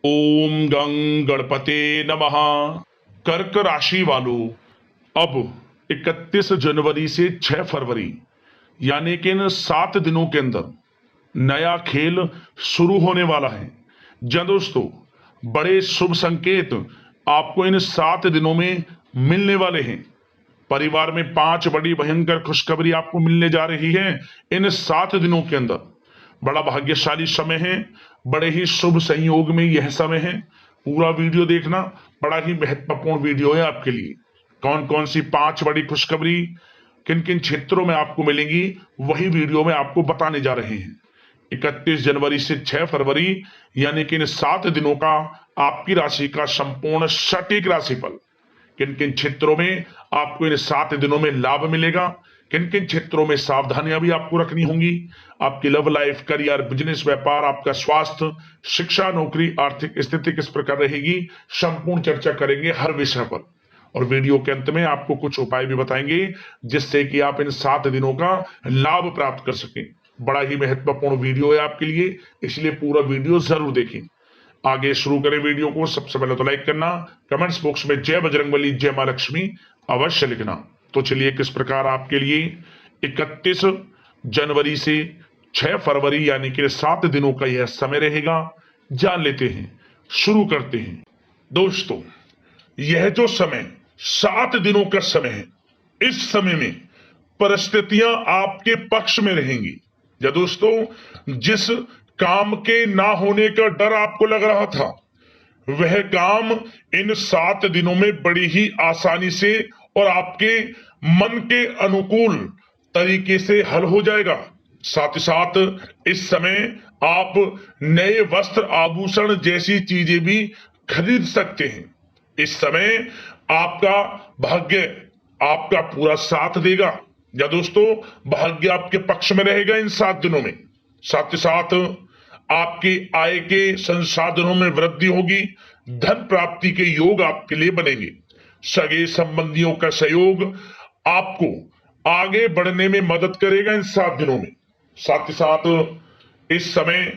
ओम गं गणपते नमः। कर्क राशि वालों, अब 31 जनवरी से 6 फरवरी यानी कि इन 7 दिनों के अंदर नया खेल शुरू होने वाला है। जहाँ दोस्तों, बड़े शुभ संकेत आपको इन 7 दिनों में मिलने वाले हैं। परिवार में 5 बड़ी भयंकर खुशखबरी आपको मिलने जा रही है इन 7 दिनों के अंदर। बड़ा भाग्यशाली समय है, बड़े ही शुभ संयोग में यह समय है। पूरा वीडियो देखना, बड़ा ही महत्वपूर्ण वीडियो है आपके लिए। कौन कौन सी 5 बड़ी खुशखबरी किन किन क्षेत्रों में आपको मिलेंगी, वही वीडियो में आपको बताने जा रहे हैं। 31 जनवरी से 6 फरवरी यानी कि इन 7 दिनों का आपकी राशि का संपूर्ण सटीक राशिफल। किन किन क्षेत्रों में आपको इन 7 दिनों में लाभ मिलेगा, किन किन क्षेत्रों में सावधानियां भी आपको रखनी होंगी। आपकी लव लाइफ, करियर, बिजनेस, व्यापार, आपका स्वास्थ्य, शिक्षा, नौकरी, आर्थिक स्थिति किस प्रकार रहेगी, संपूर्ण चर्चा करेंगे हर विषय पर। और वीडियो के अंत में आपको कुछ उपाय भी बताएंगे जिससे कि आप इन 7 दिनों का लाभ प्राप्त कर सकें। बड़ा ही महत्वपूर्ण वीडियो है आपके लिए, इसलिए पूरा वीडियो जरूर देखें। आगे शुरू करें वीडियो को। सबसे पहले तो लाइक करना, कमेंट्स बॉक्स में जय बजरंगबली, जय मां लक्ष्मी अवश्य लिखना। तो चलिए, किस प्रकार आपके लिए 31 जनवरी से 6 फरवरी यानी कि 7 दिनों का यह समय रहेगा, जान लेते हैं। शुरू करते हैं। दोस्तों, यह जो समय 7 दिनों का समय है, इस समय में परिस्थितियां आपके पक्ष में रहेंगी। या दोस्तों, जिस काम के ना होने का डर आपको लग रहा था, वह काम इन 7 दिनों में बड़ी ही आसानी से और आपके मन के अनुकूल तरीके से हल हो जाएगा। साथ ही साथ इस समय आप नए वस्त्र, आभूषण जैसी चीजें भी खरीद सकते हैं। इस समय आपका भाग्य आपका पूरा साथ देगा। या दोस्तों, भाग्य आपके पक्ष में रहेगा इन 7 दिनों में। साथ ही साथ आपकी आय के संसाधनों में वृद्धि होगी। धन प्राप्ति के योग आपके लिए बनेंगे। सगे संबंधियों का सहयोग आपको आगे बढ़ने में मदद करेगा इन 7 दिनों में। साथ ही साथ इस समय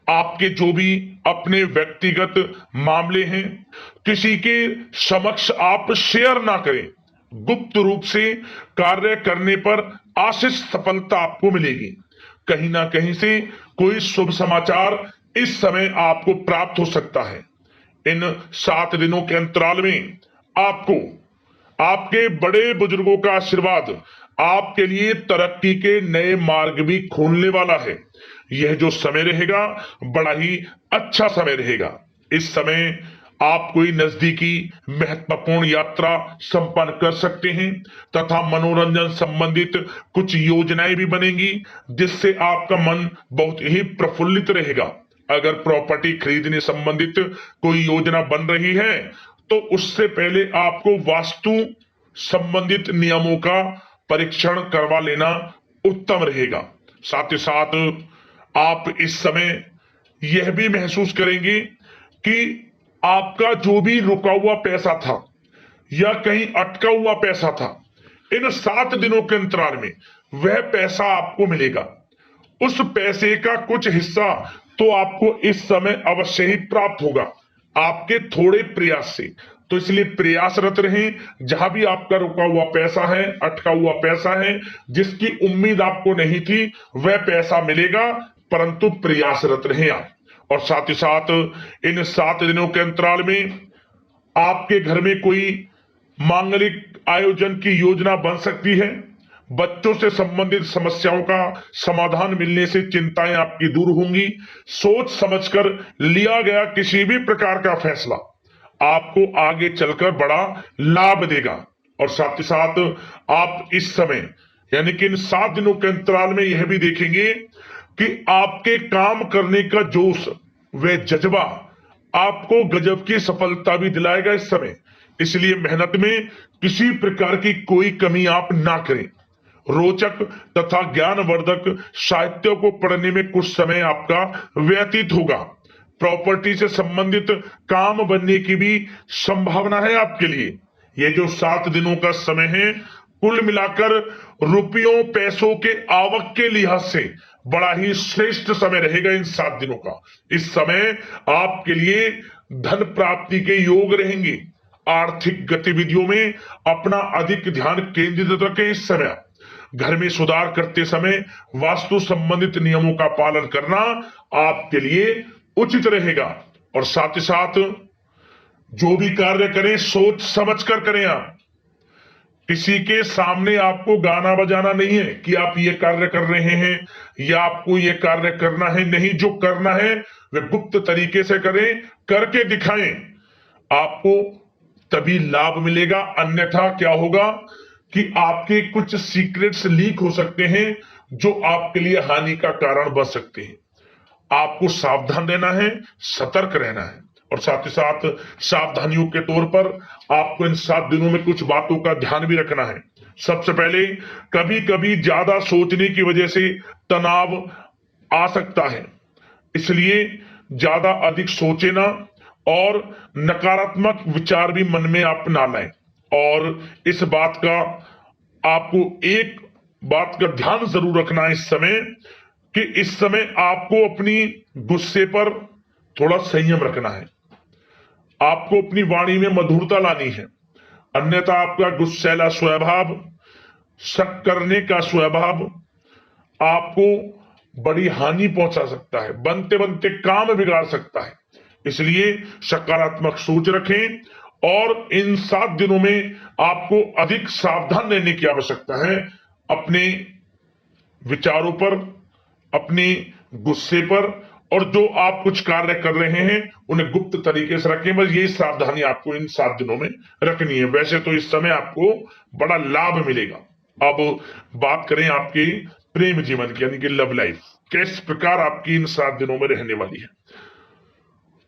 आपके जो भी अपने व्यक्तिगत मामले हैं, किसी के समक्ष आप शेयर ना करें। गुप्त रूप से कार्य करने पर आशीष सफलता आपको मिलेगी। कहीं ना कहीं से कोई शुभ समाचार इस समय आपको प्राप्त हो सकता है। इन 7 दिनों के अंतराल में आपको आपके बड़े बुजुर्गों का आशीर्वाद आपके लिए तरक्की के नए मार्ग भी खोलने वाला है। यह जो समय रहेगा, बड़ा ही अच्छा समय रहेगा। इस समय आप कोई नजदीकी महत्वपूर्ण यात्रा संपन्न कर सकते हैं तथा मनोरंजन संबंधित कुछ योजनाएं भी बनेंगी, जिससे आपका मन बहुत ही प्रफुल्लित रहेगा। अगर प्रॉपर्टी खरीदने संबंधित कोई योजना बन रही है, तो उससे पहले आपको वास्तु संबंधित नियमों का परीक्षण करवा लेना उत्तम रहेगा। साथ ही साथ आप इस समय यह भी महसूस करेंगे कि आपका जो भी रुका हुआ पैसा था या कहीं अटका हुआ पैसा था, इन 7 दिनों के अंतराल में वह पैसा आपको मिलेगा। उस पैसे का कुछ हिस्सा तो आपको इस समय अवश्य ही प्राप्त होगा, आपके थोड़े प्रयास से। तो इसलिए प्रयासरत रहें। जहां भी आपका रुका हुआ पैसा है, अटका हुआ पैसा है, जिसकी उम्मीद आपको नहीं थी, वह पैसा मिलेगा, परंतु प्रयासरत रहें आप। और साथ ही साथ इन 7 दिनों के अंतराल में आपके घर में कोई मांगलिक आयोजन की योजना बन सकती है। बच्चों से संबंधित समस्याओं का समाधान मिलने से चिंताएं आपकी दूर होंगी। सोच समझकर लिया गया किसी भी प्रकार का फैसला आपको आगे चलकर बड़ा लाभ देगा। और साथ ही साथ आप इस समय यानी कि इन 7 दिनों के अंतराल में यह भी देखेंगे कि आपके काम करने का जोश, वह जज्बा आपको गजब की सफलता भी दिलाएगा इस समय। इसलिए मेहनत में किसी प्रकार की कोई कमी आप ना करें। रोचक तथा ज्ञानवर्धक साहित्य को पढ़ने में कुछ समय आपका व्यतीत होगा। प्रॉपर्टी से संबंधित काम बनने की भी संभावना है आपके लिए। ये जो 7 दिनों का समय है, कुल मिलाकर रुपयों पैसों के आवक के लिहाज से बड़ा ही श्रेष्ठ समय रहेगा इन 7 दिनों का। इस समय आपके लिए धन प्राप्ति के योग रहेंगे। आर्थिक गतिविधियों में अपना अधिक ध्यान केंद्रित रखें। इस समय घर में सुधार करते समय वास्तु संबंधित नियमों का पालन करना आपके लिए उचित रहेगा। और साथ ही साथ जो भी कार्य करें सोच समझ कर करें। आप किसी के सामने आपको गाना बजाना नहीं है कि आप ये कार्य कर रहे हैं या आपको ये कार्य करना है। नहीं, जो करना है वह गुप्त तरीके से करें, करके दिखाएं। आपको तभी लाभ मिलेगा, अन्यथा क्या होगा कि आपके कुछ सीक्रेट्स लीक हो सकते हैं जो आपके लिए हानि का कारण बन सकते हैं। आपको सावधान रहना है, सतर्क रहना है। और साथ ही साथ सावधानियों के तौर पर आपको इन 7 दिनों में कुछ बातों का ध्यान भी रखना है। सबसे पहले, कभी कभी ज्यादा सोचने की वजह से तनाव आ सकता है, इसलिए ज्यादा अधिक सोचे ना और नकारात्मक विचार भी मन में आप ना लाएं। और इस बात का आपको एक बात का ध्यान जरूर रखना है इस समय कि इस समय आपको अपनी गुस्से पर थोड़ा संयम रखना है। आपको अपनी वाणी में मधुरता लानी है, अन्यथा आपका गुस्सैला स्वभाव, शक करने का स्वभाव आपको बड़ी हानि पहुंचा सकता है, बनते बनते काम बिगाड़ सकता है। इसलिए सकारात्मक सोच रखें और इन 7 दिनों में आपको अधिक सावधान रहने की आवश्यकता है। अपने विचारों पर, अपने गुस्से पर, और जो आप कुछ कार्य कर रहे हैं उन्हें गुप्त तरीके से रखें। बस ये सावधानी आपको इन 7 दिनों में रखनी है। वैसे तो इस समय आपको बड़ा लाभ मिलेगा। अब बात करें आपके प्रेम जीवन की, यानी कि लव लाइफ किस प्रकार आपकी इन 7 दिनों में रहने वाली है।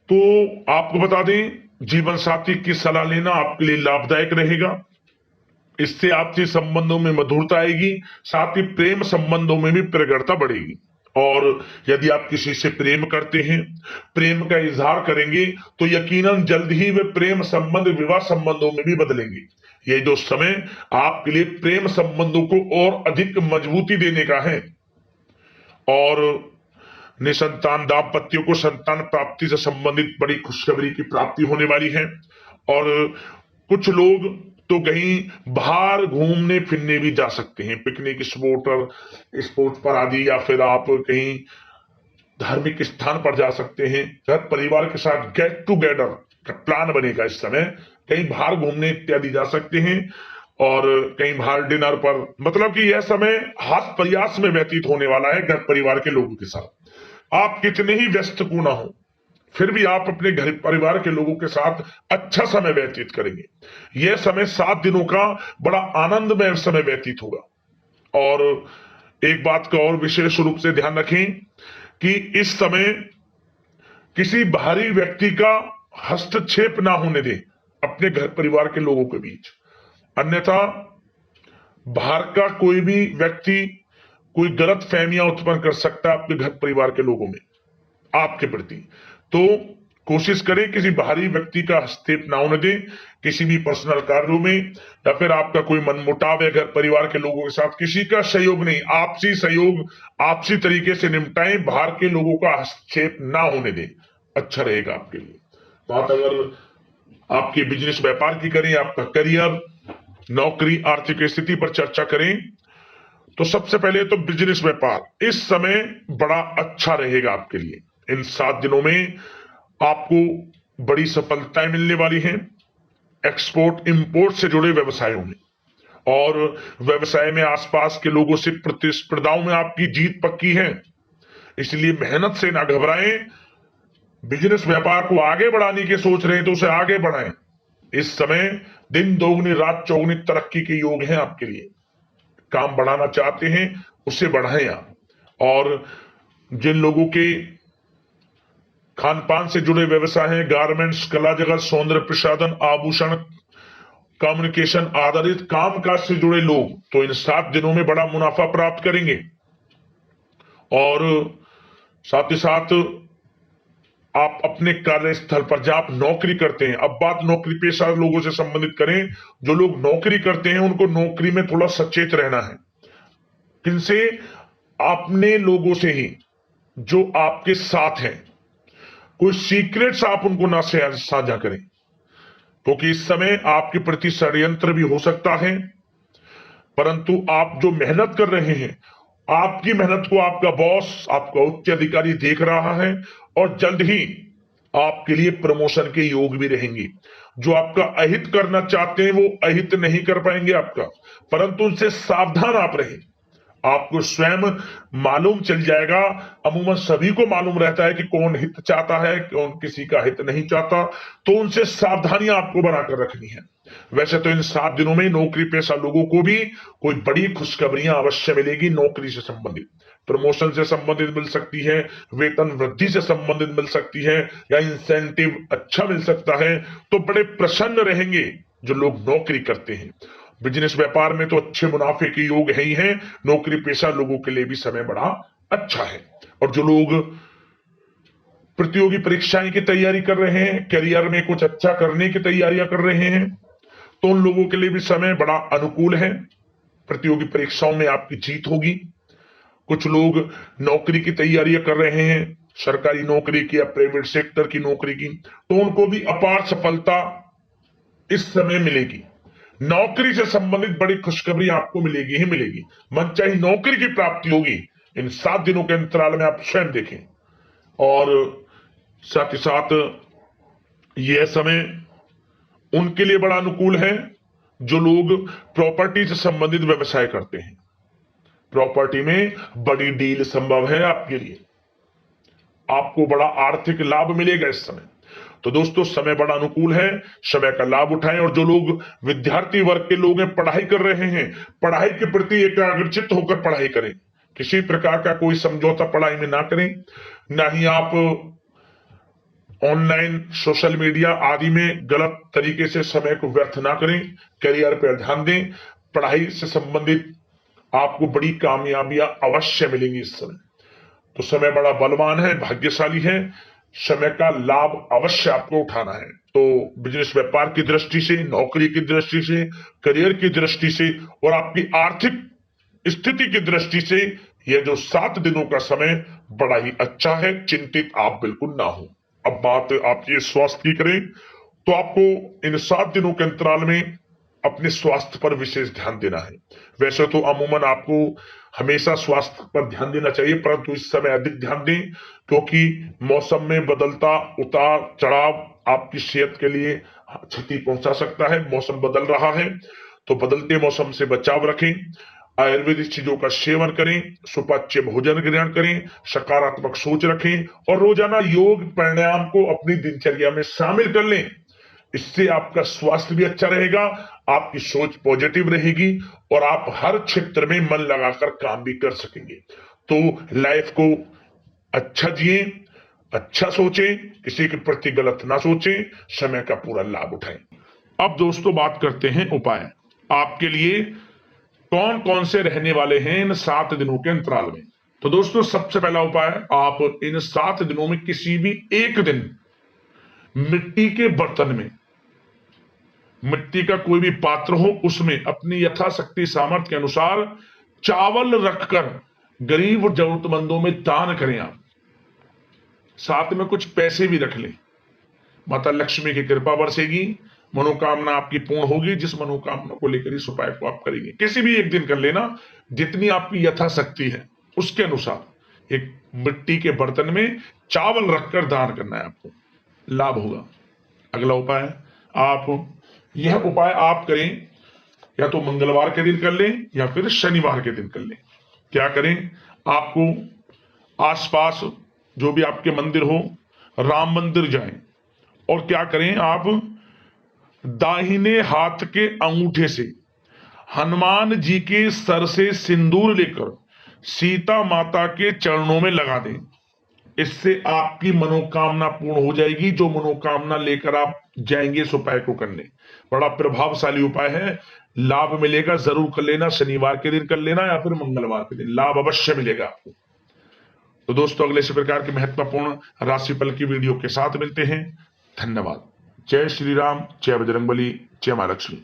तो आपको बता दें, जीवन साथी की सलाह लेना आपके लिए लाभदायक रहेगा। इससे आपसी संबंधों में मधुरता आएगी, साथ ही प्रेम संबंधों में भी प्रगाढ़ता बढ़ेगी। और यदि आप किसी से प्रेम करते हैं, प्रेम का इजहार करेंगे, तो यकीनन जल्द ही वे प्रेम संबंध विवाह संबंधों में भी बदलेंगे। ये जो समय आपके लिए प्रेम संबंधों को और अधिक मजबूती देने का है। और निसंतान दाम्पत्यों को संतान प्राप्ति से संबंधित बड़ी खुशखबरी की प्राप्ति होने वाली है। और कुछ लोग तो कहीं बाहर घूमने फिरने भी जा सकते हैं, पिकनिक स्पॉट पर आदि, या फिर आप कहीं धार्मिक स्थान पर जा सकते हैं। घर परिवार के साथ गेट टुगेदर का प्लान बनेगा। इस समय कहीं बाहर घूमने इत्यादि जा सकते हैं और कहीं बाहर डिनर पर, मतलब कि यह समय हास प्रयास में व्यतीत होने वाला है घर परिवार के लोगों के साथ। आप कितने ही व्यस्त क्यों ना हो, फिर भी आप अपने घर परिवार के लोगों के साथ अच्छा समय व्यतीत करेंगे। यह समय 7 दिनों का बड़ा आनंदमय समय व्यतीत होगा। और एक बात का और विशेष रूप से ध्यान रखें कि इस समय किसी बाहरी व्यक्ति का हस्तक्षेप ना होने दें अपने घर परिवार के लोगों के बीच, अन्यथा बाहर का कोई भी व्यक्ति कोई गलत फहमियां उत्पन्न कर सकता है अपने घर परिवार के लोगों में आपके प्रति। तो कोशिश करें किसी बाहरी व्यक्ति का हस्तक्षेप ना होने दें किसी भी पर्सनल कार्यों में, या फिर आपका कोई मनमुटाव है घर परिवार के लोगों के साथ, किसी का सहयोग नहीं, आपसी सहयोग आपसी तरीके से निपटाएं, बाहर के लोगों का हस्तक्षेप ना होने दें, अच्छा रहेगा आपके लिए। बात अगर आपके बिजनेस व्यापार की करें, आपका करियर, नौकरी, आर्थिक स्थिति पर चर्चा करें, तो सबसे पहले तो बिजनेस व्यापार इस समय बड़ा अच्छा रहेगा आपके लिए। इन 7 दिनों में आपको बड़ी सफलताएं मिलने वाली हैं एक्सपोर्ट इंपोर्ट से जुड़े व्यवसायों में, और व्यवसाय में आसपास के लोगों से प्रतिस्पर्धाओं में आपकी जीत पक्की है। इसलिए मेहनत से ना घबराएं। बिजनेस व्यापार को आगे बढ़ाने की सोच रहे हैं तो उसे आगे बढ़ाएं। इस समय दिन दोगुनी रात चौगुनी तरक्की के योग हैं आपके लिए। काम बढ़ाना चाहते हैं उसे बढ़ाएं आप। और जिन लोगों के खान पान से जुड़े व्यवसाय हैं, गारमेंट्स, कला जगत, सौंदर्य प्रसाधन, आभूषण, कम्युनिकेशन आधारित कामकाज से जुड़े लोग, तो इन 7 दिनों में बड़ा मुनाफा प्राप्त करेंगे। और साथ ही साथ आप अपने कार्यस्थल पर जहां आप नौकरी करते हैं, अब बात नौकरी पेशा लोगों से संबंधित करें, जो लोग नौकरी करते हैं उनको नौकरी में थोड़ा सचेत रहना है। किनसे? अपने लोगों से ही जो आपके साथ हैं, कोई सीक्रेट्स आप उनको ना साझा करें, क्योंकि इस समय आपके प्रति षड्यंत्र भी हो सकता है। परंतु आप जो मेहनत कर रहे हैं, आपकी मेहनत को आपका बॉस, आपका उच्च अधिकारी देख रहा है और जल्द ही आपके लिए प्रमोशन के योग भी रहेंगे। जो आपका अहित करना चाहते हैं वो अहित नहीं कर पाएंगे आपका, परंतु उनसे सावधान आप रहें। आपको स्वयं मालूम चल जाएगा। अमूमन सभी को मालूम रहता है कि कौन हित चाहता है, कौन किसी का हित नहीं चाहता, तो उनसे सावधानियां आपको बनाकर रखनी है। वैसे तो इन 7 दिनों में नौकरी पेशा लोगों को भी कोई बड़ी खुशखबरियां अवश्य मिलेगी। नौकरी से संबंधित, प्रमोशन से संबंधित मिल सकती है, वेतन वृद्धि से संबंधित मिल सकती है, या इंसेंटिव अच्छा मिल सकता है। तो बड़े प्रसन्न रहेंगे जो लोग नौकरी करते हैं। बिजनेस व्यापार में तो अच्छे मुनाफे के योग है ही है। नौकरी पेशा लोगों के लिए भी समय बड़ा अच्छा है। और जो लोग प्रतियोगी परीक्षाएं की तैयारी कर रहे हैं, करियर में कुछ अच्छा करने की तैयारियां कर रहे हैं, तो उन लोगों के लिए भी समय बड़ा अनुकूल है। प्रतियोगी परीक्षाओं में आपकी जीत होगी। कुछ लोग नौकरी की तैयारियां कर रहे हैं, सरकारी नौकरी की या प्राइवेट सेक्टर की नौकरी की, तो उनको भी अपार सफलता इस समय मिलेगी। नौकरी से संबंधित बड़ी खुशखबरी आपको मिलेगी ही मिलेगी। मनचाही नौकरी की प्राप्ति होगी इन 7 दिनों के अंतराल में, आप स्वयं देखें। और साथ ही साथ यह समय उनके लिए बड़ा अनुकूल है जो लोग प्रॉपर्टी से संबंधित व्यवसाय करते हैं। प्रॉपर्टी में बड़ी डील संभव है आपके लिए, आपको बड़ा आर्थिक लाभ मिलेगा इस समय। तो दोस्तों, समय बड़ा अनुकूल है, समय का लाभ उठाएं। और जो लोग विद्यार्थी वर्ग के लोग हैं, पढ़ाई कर रहे हैं, पढ़ाई के प्रति एकाग्रचित्त होकर पढ़ाई करें। किसी प्रकार का कोई समझौता पढ़ाई में ना करें, ना ही आप ऑनलाइन सोशल मीडिया आदि में गलत तरीके से समय को व्यर्थ ना करें। करियर पर ध्यान दें। पढ़ाई से संबंधित आपको बड़ी कामयाबियां अवश्य मिलेंगी इस समय। तो समय बड़ा बलवान है, भाग्यशाली है। समय का लाभ अवश्य आपको उठाना है। तो बिजनेस व्यापार की दृष्टि से, नौकरी की दृष्टि से, करियर की दृष्टि से और आपकी आर्थिक स्थिति की दृष्टि से यह जो 7 दिनों का समय बड़ा ही अच्छा है। चिंतित आप बिल्कुल ना हो। अब बात आपकी स्वास्थ्य की करें तो आपको इन 7 दिनों के अंतराल में अपने स्वास्थ्य पर विशेष ध्यान देना है। वैसे तो अमूमन आपको हमेशा स्वास्थ्य पर ध्यान देना चाहिए, परंतु इस समय अधिक ध्यान दें, क्योंकि मौसम में बदलता उतार चढ़ाव आपकी सेहत के लिए क्षति पहुंचा सकता है। मौसम बदल रहा है, तो बदलते मौसम से बचाव रखें। आयुर्वेदिक चीजों का सेवन करें, सुपाच्य भोजन ग्रहण करें, सकारात्मक सोच रखें और रोजाना योग प्राणायाम को अपनी दिनचर्या में शामिल कर लें। इससे आपका स्वास्थ्य भी अच्छा रहेगा, आपकी सोच पॉजिटिव रहेगी और आप हर क्षेत्र में मन लगाकर काम भी कर सकेंगे। तो लाइफ को अच्छा जिए, अच्छा सोचें, किसी के प्रति गलत ना सोचें, समय का पूरा लाभ उठाएं। अब दोस्तों बात करते हैं उपाय। आपके लिए कौन कौन से रहने वाले हैं इन 7 दिनों के अंतराल में। तो दोस्तों, सबसे पहला उपाय, आप इन 7 दिनों में किसी भी एक दिन मिट्टी के बर्तन में, मिट्टी का कोई भी पात्र हो, उसमें अपनी यथाशक्ति सामर्थ्य के अनुसार चावल रखकर गरीब और जरूरतमंदों में दान करें। आप साथ में कुछ पैसे भी रख लें। माता लक्ष्मी की कृपा बरसेगी, मनोकामना आपकी पूर्ण होगी। जिस मनोकामना को लेकर इस उपाय को आप करेंगे, किसी भी एक दिन कर लेना, जितनी आपकी यथाशक्ति है उसके अनुसार एक मिट्टी के बर्तन में चावल रखकर दान करना है, आपको लाभ होगा। अगला उपाय, आप यह उपाय आप करें, या तो मंगलवार के दिन कर लें या फिर शनिवार के दिन कर लें। क्या करें, आपको आसपास जो भी आपके मंदिर हो, राम मंदिर जाएं और क्या करें, आप दाहिने हाथ के अंगूठे से हनुमान जी के सर से सिंदूर लेकर सीता माता के चरणों में लगा दें। इससे आपकी मनोकामना पूर्ण हो जाएगी। जो मनोकामना लेकर आप जाएंगे इस उपाय को करने, बड़ा प्रभावशाली उपाय है, लाभ मिलेगा। जरूर कर लेना, शनिवार के दिन कर लेना या फिर मंगलवार के दिन, लाभ अवश्य मिलेगा आपको। तो दोस्तों, अगले इसी प्रकार के महत्वपूर्ण राशिफल की वीडियो के साथ मिलते हैं। धन्यवाद। जय श्री राम, जय बजरंगबली, जय मां लक्ष्मी।